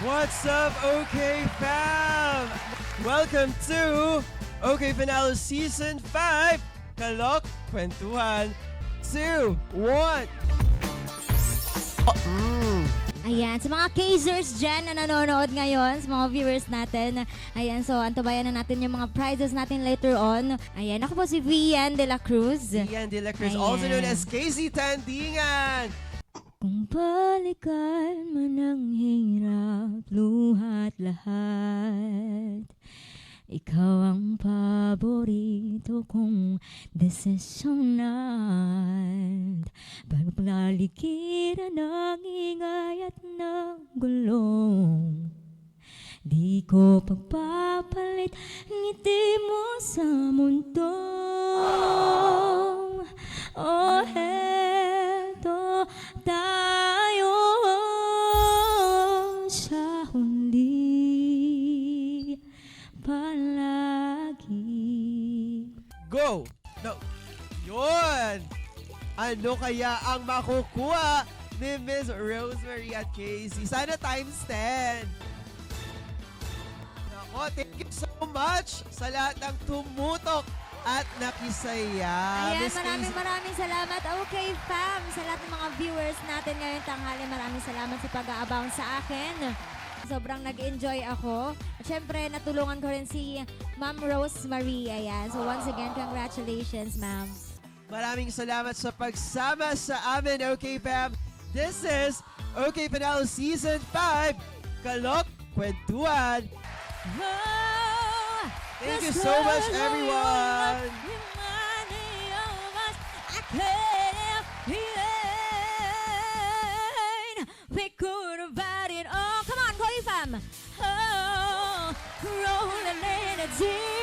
What's up, OK fam? Welcome to OK Finale Season 5, Kalok Kwentuhan 2, 1. Ayan, sa mga Kazers dyan na nanonood ngayon, sa mga viewers natin, ayan, so antabayan na natin yung mga prizes natin later on. Ayan, ako po si Vian de la Cruz. Ian De La Cruz, Ayan. also known as Casey Tandingan. Kung balikan man ang hirap, luhat lahat, ikaw ang paborito kong desisyonan. Paglalikiran ng ingay at ng gulong, di ko pagpapalit ngiti mo sa mundo. Oh, heto tayo sa huli palagi. Go! No. Yun! Ano kaya ang makukuha ni Miss Rosemary at Casey? Sana times 10. Nako, thank you so much sa lahat ng tumutok at nakisaya. Ayan, Miss Casey. maraming salamat. Okay, fam, sa lahat ng mga viewers natin ngayong tanghali, maraming salamat sa pag-aabound sa akin. Sobrang nag-enjoy ako. At syempre, natulungan ko rin si Ma'am Rosemary. Ayan. So once again, congratulations, ma'am. Maraming salamat sa pagsama sa amin, OK fam. This is OK Finale Season 5, Kalok Kwentuhan. Thank you so much, everyone. We could have had it all. Come on, Koi fam. Oh, rolling in a deep.